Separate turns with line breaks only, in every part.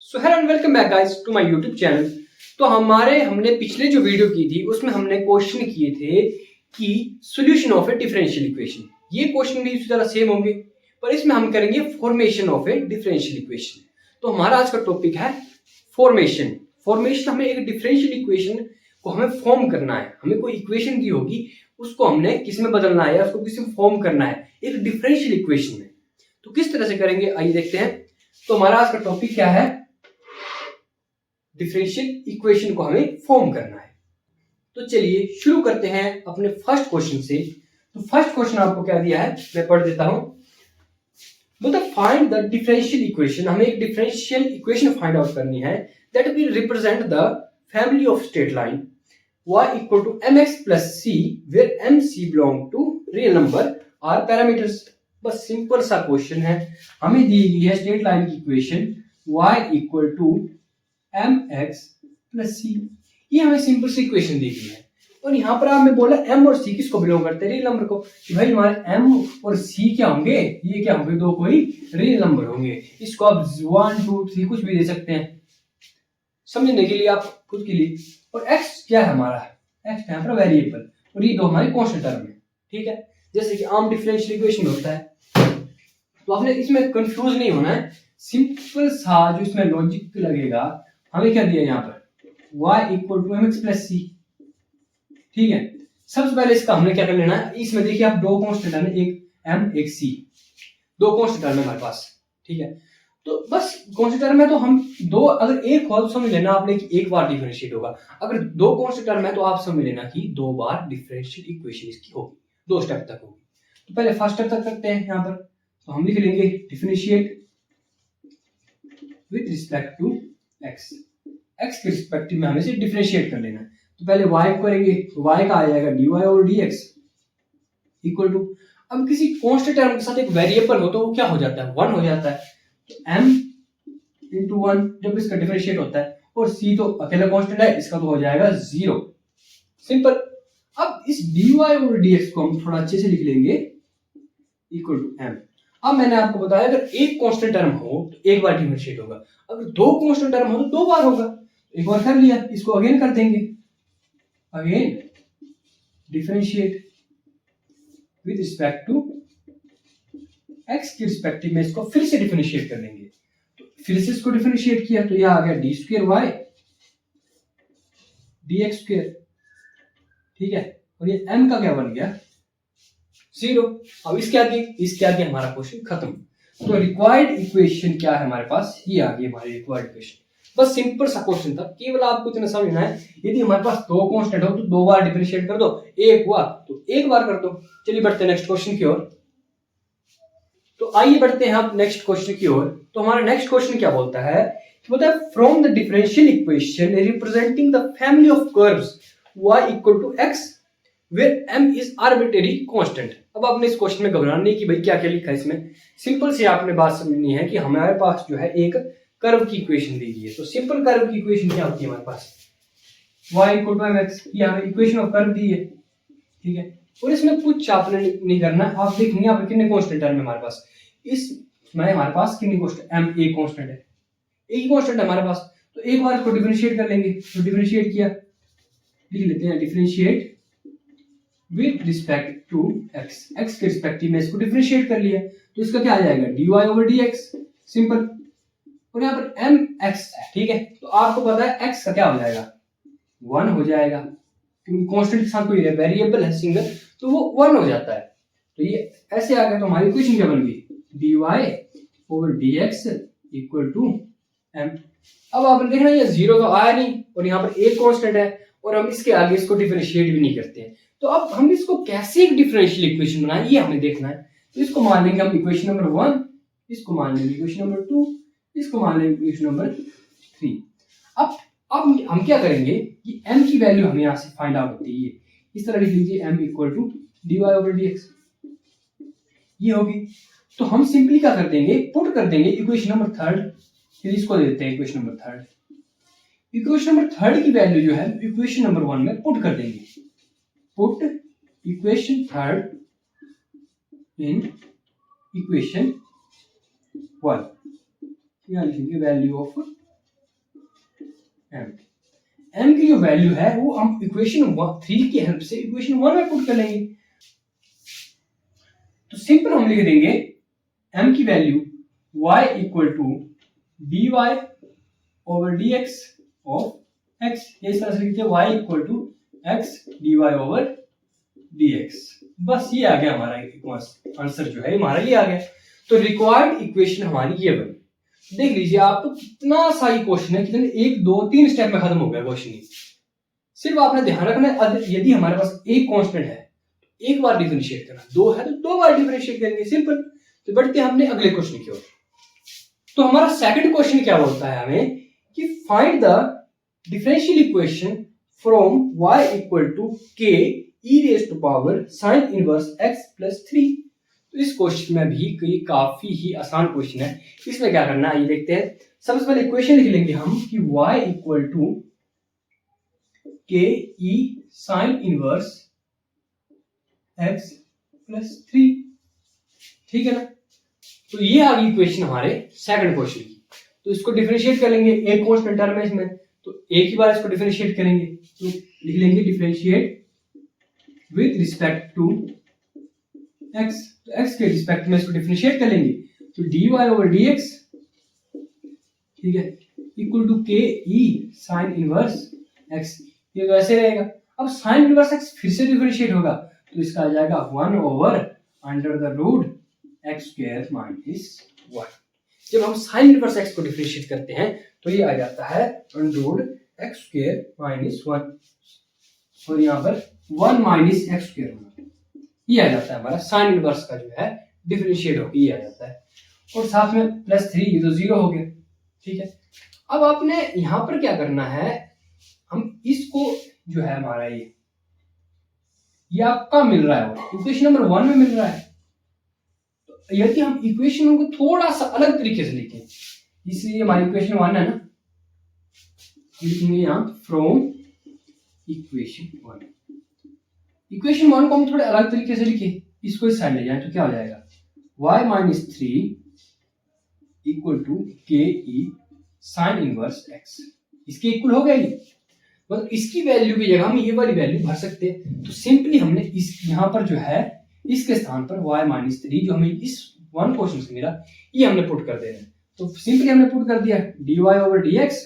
So hello and welcome back guys to my YouTube channel. तो हमने पिछले जो वीडियो की थी उसमें हमने क्वेश्चन किए थे कि solution of a differential equation. ये क्वेश्चन भी इसी तरह सेम होंगे, पर इसमें हम करेंगे formation of a differential equation. तो हमारा आज का टॉपिक है फॉर्मेशन। फॉर्मेशन हमें एक डिफरेंशियल इक्वेशन को हमें फॉर्म करना है। हमें कोई इक्वेशन दी होगी, उसको हमने किस में बदलना है या उसको किस में फॉर्म करना है एक डिफरेंशियल इक्वेशन में। तो किस तरह से करेंगे आइए देखते हैं। तो हमारा आज का टॉपिक क्या है, डिफरेंशियल इक्वेशन को हमें फॉर्म करना है। तो चलिए शुरू करते हैं अपने फर्स्ट क्वेश्चन से। तो फर्स्ट क्वेश्चन आपको क्या दिया है मैं पढ़ देता हूं। मतलब फाइंड द डिफरेंशियल इक्वेशन, हमें एक डिफरेंशियल इक्वेशन फाइंड आउट करनी है that will represent the family of straight line y equal to mx plus c where mc belong to real number r parameters। बस सिंपल सा question है। हमें दी गई है स्ट्रेट लाइन की equation y equal to mx plus c। ये हमें simple सी equation दी गई है और यहाँ पर आपने बोला m और c किसको बिलोंग करते हैं, रियल नंबर को। कि भाई हमारे m और c क्या होंगे, ये क्या होंगे, दो कोई रियल नंबर होंगे। इसको आप 1 2 3 कुछ भी दे सकते हैं समझने के लिए, आप खुद के लिए। और x क्या है हमारा, x यहाँ पर वेरिएबल और ये दो हमारे कांस्टेंट टर्म है। ठीक है, जैसे कि आम डिफरेंशियल इक्वेशन होता है। तो आपने इसमें कंफ्यूज नहीं होना है, सिंपल सा जो इसमें लॉजिक लगेगा। हमें क्या दिया यहाँ पर y equal to mx plus c। ठीक है, सबसे पहले इसका हमने क्या कर लेना है, इसमें देखिए आप दो कांस्टेंट है, एक m एक c, दो कांस्टेंट है हमारे पास। ठीक है, तो बस कांस्टेंट टर्म है तो हम दो, अगर एक हो तो समझ लेना आपने कि एक बार डिफरेंशिएट होगा। अगर दो कांस्टेंट टर्म है तो आप समझ लेना कि दो बार डिफरेंशियल इक्वेशन इसकी होगी, दो स्टेप तक होगी। तो पहले फर्स्ट स्टेप तक करते हैं यहाँ पर। तो हम लिख लेंगे differentiate with respect to x, x के रिस्पेक्टिव में हमें से डिफरेंशिएट कर लेना है। तो पहले y करेंगे, y का आ जाएगा dy और dx इक्वल टू, अब किसी कांस्टेंट टर्म के साथ एक वेरिएबल हो तो वो क्या हो जाता है, 1 हो जाता है। तो m into 1 जब इसका डिफरेंशिएट होता है, और c तो अकेला कांस्टेंट है, इसका तो हो जाएगा 0। सिंपल। अब इस dy और dx को हम थोड़ा अच्छे से लिख लेंगे इक्वल टू m। अब मैंने आपको बताया अगर एक कांस्टेंट टर्म हो तो एक बार डिफरेंशिएट होगा, अगर दो कांस्टेंट टर्म हो तो दो बार होगा। एक बार कर लिया, इसको अगेन कर देंगे, again differentiate with respect to x के रिस्पेक्टिव में इसको फिर से डिफरेंशिएट कर लेंगे। तो फिर से इसको डिफरेंशिएट किया तो यह आ गया d square y d x square. ठीक है, और ये m का क्या बन गया 0। अब इसके आगे हमारा क्वेश्चन खत्म। तो रिक्वायर्ड इक्वेशन क्या है हमारे पास, ये आ गई हमारी रिक्वायर्ड इक्वेशन। बस सिंपल सा क्वेश्चन था, केवल आपको इतना समझना है यदि हमारे पास दो कांस्टेंट हो तो दो बार डिफरेंशिएट कर दो, एक हुआ तो एक बार कर दो। चलिए बढ़ते हैं नेक्स्ट क्वेश्चन की ओर। तो आइए बढ़ते हैं आप नेक्स्ट क्वेश्चन की ओर। तो हमारा नेक्स्ट क्वेश्चन क्या बोलता है कि बोलता है from the differential equation representing the family of curves y equal to x where m is arbitrary constant. अब आपने इस क्वेश्चन में घबराना नहीं कि भाई क्या क्या लिखा है इसमें। सिंपल से आपने बात समझनी है कि हमारे पास जो है एक कर्व की इक्वेशन दी गई है। तो सिंपल कर्व की इक्वेशन क्या होती है हमारे पास, y इक्वल टू mx, ये हमें इक्वेशन ऑफ कर्व दी है। ठीक है, और इसमें कुछ आपने नहीं करना, आप देखेंगे यहाँ पर कितने कांस्टेंट टर्म है हमारे पास। इसमें हमारे पास कितनी कांस्टेंट, m एक कांस्टेंट है, एक ही कांस्टेंट है हमारे पास। तो एक बार इसको डिफरेंशिएट कर लेंगे। तो डिफरेंशिएट किया, लिख लेते हैं differentiate with respect to x, x के रिस्पेक्टिव में इसको डिफरेंशिएट कर लिया तो इसका क्या आ जाएगा dy ओवर dx। सिंपल। और यहाँ पर mx है। ठीक है, तो आपको पता है x का क्या हो जाएगा 1 हो जाएगा, क्योंकि कांस्टेंट के साथ कोई वेरिएबल है सिंगल तो वो 1 हो जाता है। तो ये ऐसे आ गया। तो हमारी इक्वेशन क्या बन गई dy over dx equal to m। अब आपने देखना ये 0 तो आया नहीं और यहाँ पर एक कांस्टेंट है और हम इसके आगे इसको डिफरेंशिएट भी नहीं करते हैं। तो अब हम इसको कैसे एक डिफरेंशियल इक्वेशन बनाएं ये हमें देखना है। तो इसको मान लेंगे हम इक्वेशन नंबर 1, इसको मान लेंगे इक्वेशन नंबर 2, इसको मान लेंगे इक्वेशन नंबर 3। अब हम क्या करेंगे कि m की वैल्यू हमें यहाँ से फाइंड आउट होती है। इस तरह लिख लीजिए m equal to dy over dx, ये होगी। तो हम सिंपली क्या कर देंगे, पुट कर देंगे इक्वेशन नंबर 3, फिर इसको दे देते हैं इक्वेशन नंबर 3। इक्वेशन नंबर 3 की वैल्यू जो है इक्वेशन नंबर 1 में पुट कर देंगे। पुट इक्वेशन 3 इन इक्वेशन 1, यहाँ लिखेंगे वैल्यू ऑफ m की जो वैल्यू है वो हम इक्वेशन 3 की हेल्प से इक्वेशन 1 में पुट कर लेंगे। तो सिंपल हम लिख देंगे m की value y equal to dy over dx of x, ये इस तरह से लिखते हैं y equal to x dy over dx। बस ये आ गया हमारा आंसर जो है हमारा ये आ गया। तो रिक्वायर्ड इक्वेशन हमारी ये बनी। देख लीजिए आप, तो कितना सा ही क्वेश्चन है, कितने 1 2 3 स्टेप में खत्म हो गया क्वेश्चन ही। सिर्फ आपने ध्यान रखना है यदि हमारे पास एक कांस्टेंट है एक बार डिफरेंशिएट करना, 2 है तो 2 बार डिफरेंशिएट करेंगे, सिंपल। तो बढ़ते हमने अगले क्वेश्चन की ओर। तो हमारा सेकंड क्वेश्चन क्या बोलता है हमें कि find the differential equation from y equal to k e raise to power sin inverse x plus 3। तो इस क्वेश्चन में भी काफी ही आसान क्वेश्चन है। इसमें क्या करना है ये देखते हैं। सबसे पहले इक्वेशन लिख लेंगे हम कि y equal to k e sin inverse x plus 3, ठीक है ना। तो ये आ गई इक्वेशन हमारे सेकंड क्वेश्चन की। तो इसको डिफरेंशिएट कर लेंगे, एक कांस्टेंट टर्म है इसमें, तो एक ही बार इसको डिफरेंशिएट करेंगे। तो लिख लेंगे differentiate with respect to x, तो x के रिस्पेक्ट में इसको डिफरेंशिएट कर लेंगे। तो dy ओवर dx, ठीक है, equal to k e sin inverse x, ये तो ऐसे रहेगा। अब sin इनवर्स x फिर से डिफरेंशिएट होगा, तो इसका आ जाएगा 1 over under the root x square minus 1। जब हम sin इनवर्स x को डिफरेंशिएट करते हैं तो ये आ जाता है under root x square minus 1, और यहाँ पर 1 माइनस x स्क्वायर होगा, ये आ जाता है हमारा sin इनवर्स का जो है डिफरेंशिएट होकर ये आ जाता है। और साथ में प्लस 3, ये तो 0 हो गया, ठीक है। अब आपने यहाँ पर क्या करना है, हम इसको जो है हमारा ये आपका मिल रहा है इक्वेशन नंबर 1 में मिल रहा है। तो यदि हम इक्वेशन को थोड़ा सा अलग तरीके से लिखें, इसलिए हमारी इक्वेशन 1 है ना, लिखेंगे यहाँ फ्रॉम इक्वेशन 1। इक्वेशन 1 को हम थोड़े अलग तरीके से लिखे, इसको इस साइड ले जाए तो क्या हो जाएगा, y माइनस 3 इक्वल टू के ई साइन इनवर्स x। इसके इक्वल हो गया ये, मतलब इसकी वैल्यू की जगह हम ये वाली वैल्यू भर सकते हैं। तो सिंपली हमने इस यहाँ पर जो है इसके स्थान पर y माइनस 3 जो हमें इस 1 क्वेश्चन से मिला ये हमने पुट कर देना है। तो सिंपली हमने पुट कर दिया dy over dx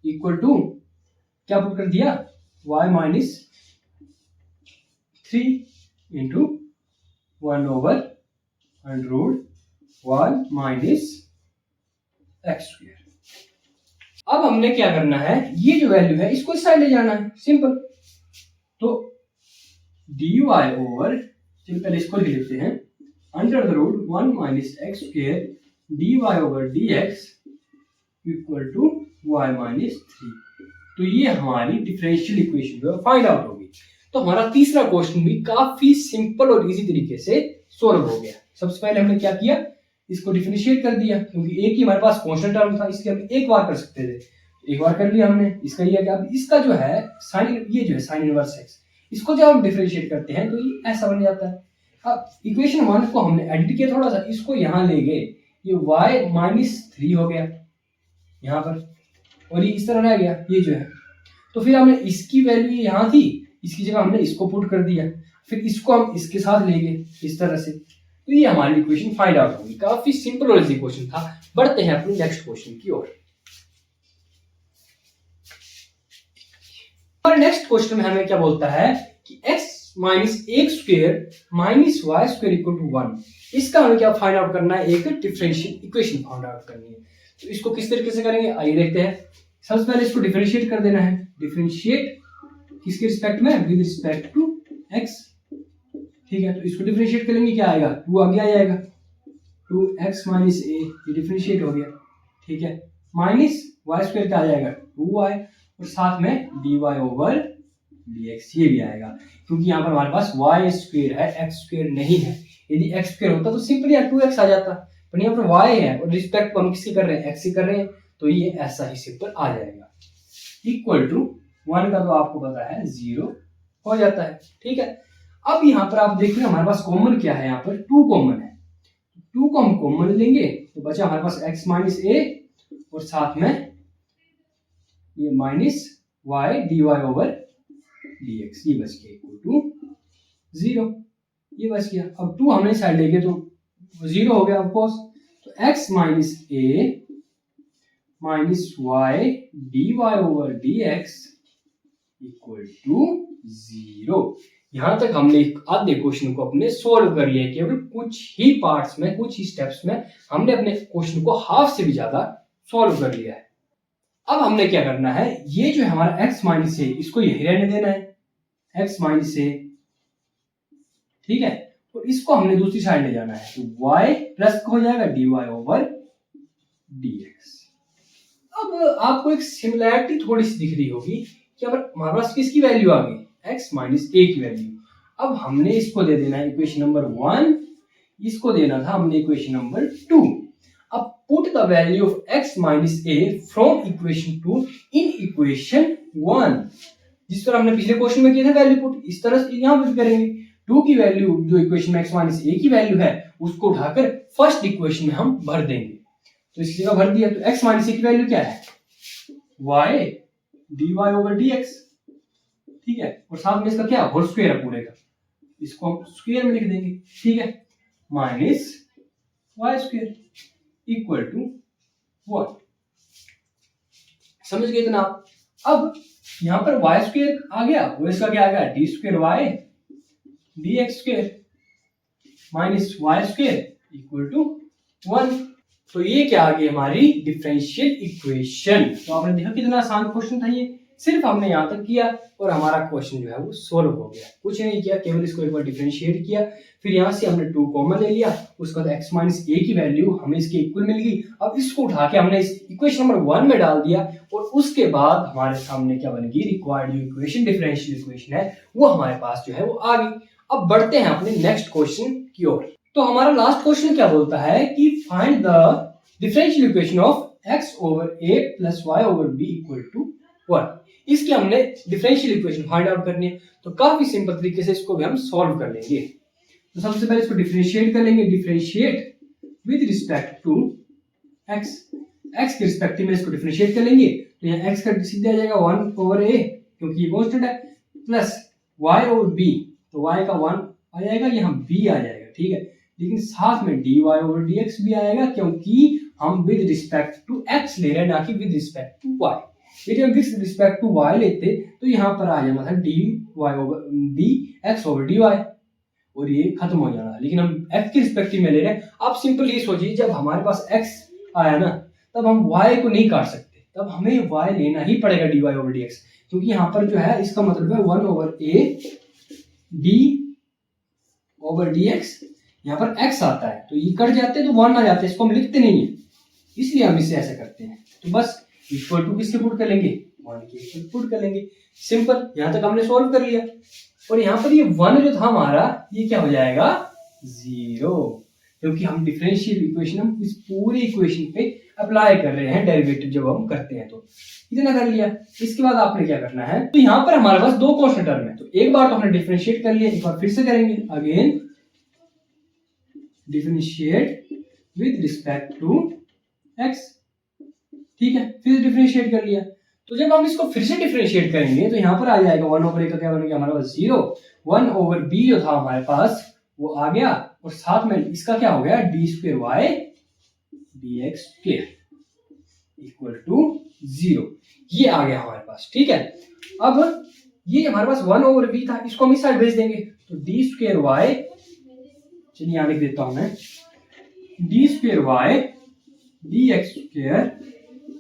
equal to क्या पुट कर दिया, y minus 3 into 1 over under root 1 minus x square. अब हमने क्या करना है, ये जो वैल्यू है इसको इस साइड ले जाना है, सिंपल। तो dy ओवर, चलिए पहले इसको लिख लेते हैं, under the root 1 minus x square dy over dx equal to y minus 3। तो ये हमारी डिफरेंशियल इक्वेशन जो है फाइंड आउट होगी। तो हमारा तीसरा क्वेश्चन भी काफी सिंपल और इजी तरीके से सॉल्व हो गया। सबसे पहले हमने क्या किया, इसको डिफरेंशिएट कर दिया, क्योंकि एक ही हमारे पास कांस्टेंट टर्म था, इसलिए हम एक बार कर सकते थे, एक बार कर लिया हमने। इसका ये है कि अब इसका जो है साइन, ये जो है साइन इनवर्स x, इसको जब हम डिफरेंशिएट करते हैं तो ये ऐसा बन जाता है। अब इक्वेशन 1 को हमने एडिट किया थोड़ा सा, इसको यहाँ ले गए, ये y माइनस 3 हो गया यहाँ पर, और ये इस तरह रह गया ये जो है। तो फिर हमने इसकी वैल्यू यहाँ थी, इसकी जगह हमने इसको पुट कर दिया, फिर इसको हम इसके साथ ले गए इस तरह से। तो ये हमारी इक्वेशन फाइंड आउट होगी। काफी सिंपल और इजी क्वेश्चन था। बढ़ते हैं अपने नेक्स्ट क्वेश्चन की ओर। और नेक्स्ट क्वेश्चन में हमें क्या बोलता है कि x माइनस एक square minus y square equal to 1, इसका हमें क्या फाइंड आउट करना है, एक डिफरेंशियल इक्वेशन फाइंड आउट करनी है। तो इसको किस तरीके से करेंगे आइए देखते हैं। सबसे पहले इसको डिफरेंशिएट कर देना है, डिफरेंशिएट किसके रिस्पेक्ट में, विद रिस्पेक्ट टू x, ठीक है। तो इसको डिफरेंशिएट करेंगे, क्या आएगा, 2 आगे आ जाएगा, 2x माइनस a, ये डिफरेंशिएट हो गया, ठीक है, माइनस वाई स्क्वायर क्या आ जाएगा 2y, और साथ में dy ओवर dx ये भी आएगा, क्योंकि यहाँ पर हमारे पास y स्क्वायर है, x स्क्वायर नहीं है। यदि x स्क्वायर होता तो सिंपली यहाँ 2x आ जाता, पर यहाँ पर y है और रिस्पेक्ट हम किसकी कर रहे हैं, x की कर रहे हैं, तो ये ऐसा ही सिंपल आ जाएगा। इक्वल टू 1 का तो आपको पता है 0 हो जाता है, ठीक है। अब यहाँ पर आप देख रहे हैं हमारे पास कॉमन क्या है, यहाँ पर 2 कॉमन है, 2 को हम कॉमन लेंगे तो बचा हमारे पास x माइनस a और साथ में ये minus y d y over d x, ये बच गया इक्वल टू 0, ये बच गया। अब 2 हमने साइड ले गए तो 0 हो गया ऑफकोर्स। तो x minus a minus y d y over d x equal to 0। यहां तक हमने आधे क्वेश्चन को अपने सोल्व कर लिया। केवल कुछ ही पार्ट्स में, कुछ ही स्टेप्स में हमने अपने क्वेश्चन को हाफ से भी ज्यादा सोल्व कर लिया है। अब हमने क्या करना है, ये जो है हमारा x माइनस ए, इसको यही रहने देना है, x माइनस ए, ठीक है। तो इसको हमने दूसरी साइड ले जाना है, तो y प्लस हो जाएगा dy ओवर dx। अब आपको एक सिमिलैरिटी थोड़ी सी दिख रही होगी कि अब हमारे पास किसकी वैल्यू आ गई, x माइनस ए की वैल्यू। अब हमने इसको दे देना है इक्वेशन नंबर 1, इसको देना था हमने इक्वेशन नंबर 2। अब put the value of x minus A from equation 2 in equation 1। जिस तरह हमने पिछले क्वेश्चन में किया था वैल्यू पुट, इस तरह से यहां पर करेंगे। 2 की वैल्यू जो इक्वेशन में x माइनस ए की वैल्यू है उसको उठाकर फर्स्ट इक्वेशन में हम भर देंगे। तो इसकी जगह भर दिया, तो x माइनस ए की वैल्यू क्या है, y dy ओवर dx, ठीक है। और साथ में इसका क्या होल स्क्वायर है पूरे का, इसको हम स्क्वायर में लिख देंगे, ठीक है। Minus y square equal to 1। समझ गए इतना। अब यहां पर वाई स्क्वायर आ गया, वो इसका क्या आ गया, d square y d x square minus y square equal to 1। तो ये क्या आ गई हमारी डिफरेंशियल इक्वेशन। तो आपने देखा कितना आसान क्वेश्चन था ये, सिर्फ हमने यहां तक किया और हमारा क्वेश्चन जो है वो सोल्व हो गया। कुछ नहीं किया, केवल इसको एक बार डिफरेंशिएट किया, फिर यहां से हमने 2 कॉमन ले लिया, उसके बाद x माइनस ए की वैल्यू हमें इसके इक्वल मिल गई। अब इसको उठा के हमने इस इक्वेशन नंबर 1 में डाल दिया और उसके बाद हमारे सामने क्या बन गई, रिक्वायर्ड इक्वेशन, डिफरेंशियल इक्वेशन है वो हमारे पास जो है वो आ गई। अब बढ़ते हैं अपने नेक्स्ट क्वेश्चन की ओर। तो हमारा लास्ट क्वेश्चन क्या बोलता है कि find the differential equation of x over a plus y over b equal to 1। इसकी हमने डिफरेंशियल इक्वेशन फाइंड आउट करनी है। तो काफी सिंपल तरीके से इसको भी हम सॉल्व कर लेंगे। तो सबसे पहले इसको डिफरेंशिएट कर लेंगे, differentiate with respect to x, x के रिस्पेक्टिव में इसको डिफरेंशिएट कर लेंगे। तो यहाँ x का सीधे आ जाएगा 1 ओवर a क्योंकि ये कांस्टेंट है, प्लस y ओवर b, तो y का 1 आ जाएगा, यहाँ b आ जाएगा, ठीक है। लेकिन साथ में dy ओवर dx भी आएगा क्योंकि हम विद रिस्पेक्ट टू x ले रहे हैं, ना कि विद रिस्पेक्ट टू y। यदि हम विद रिस्पेक्ट टू y लेते तो यहाँ पर आ जाना था dy over dx over dy और ये खत्म हो जाना। लेकिन हम x के रिस्पेक्टिव में ले रहे हैं। आप सिंपल ये सोचिए, जब हमारे पास x आया ना तब हम y को नहीं काट सकते, तब हमें y लेना ही पड़ेगा dy ओवर dx, क्योंकि यहाँ पर जो है इसका मतलब है 1 over a d over dx, यहाँ पर x आता है तो ये कट जाते हैं तो 1 आ जाते हैं, इसको हम लिखते नहीं है, इसलिए हम इसे ऐसे करते हैं। तो बस इक्वल टू किसके पुट कर लेंगे, 1 के इक्वल पुट कर लेंगे, सिंपल। यहाँ तक हमने सॉल्व कर लिया और यहाँ पर ये 1 जो था हमारा ये क्या हो जाएगा 0, क्योंकि हम डिफरेंशियल इक्वेशन हम इस पूरे इक्वेशन पे अप्लाई कर रहे हैं, डेरिवेटिव जब हम करते हैं। तो इतना कर लिया। इसके बाद आपने क्या करना है, तो यहाँ पर हमारे पास 2 कांस्टेंट टर्म है, तो एक बार तो हमने डिफरेंशिएट कर लिया, एक बार फिर से करेंगे, again differentiate with respect to x, ठीक है। फिर डिफरेंशिएट कर लिया। तो जब हम इसको फिर से डिफरेंशिएट करेंगे तो यहाँ पर आ जाएगा 1 ओवर a का क्या बनेगा हमारे पास 0, 1 ओवर b जो था हमारे पास वो आ गया और साथ में इसका क्या हो गया d square y dx square equal to 0, ये आ गया हमारे पास, ठीक है। अब ये हमारे पास 1 ओवर b था, इसको हम इस साइड भेज देंगे, तो d स्क्वायर y, चलिए यहाँ लिख देता हूं मैं, d square y dx square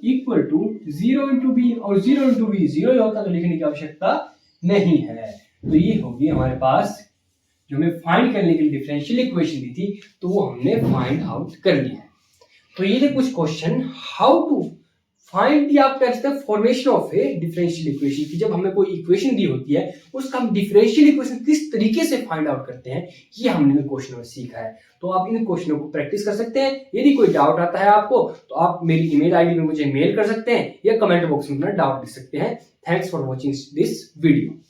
equal to 0 into बी, और 0 इंटू बी 0 ही होता तो लिखने की आवश्यकता नहीं है। तो ये होगी हमारे पास जो हमें फाइंड करने के लिए डिफरेंशियल इक्वेशन दी थी, तो वो हमने फाइंड आउट कर लिया है। तो ये थे कुछ question how to find the, आप कह सकते हैं formation of a differential equation की। जब हमें कोई इक्वेशन दी होती है उसका हम डिफरेंशियल इक्वेशन किस तरीके से फाइंड आउट करते हैं, ये हमने क्वेश्चन में सीखा है। तो आप इन क्वेश्चनों को प्रैक्टिस कर सकते हैं। यदि कोई डाउट आता है आपको तो आप मेरी ईमेल आईडी में मुझे मेल कर सकते हैं या कमेंट बॉक्स में अपना डाउट लिख सकते हैं। Thanks for watching this video.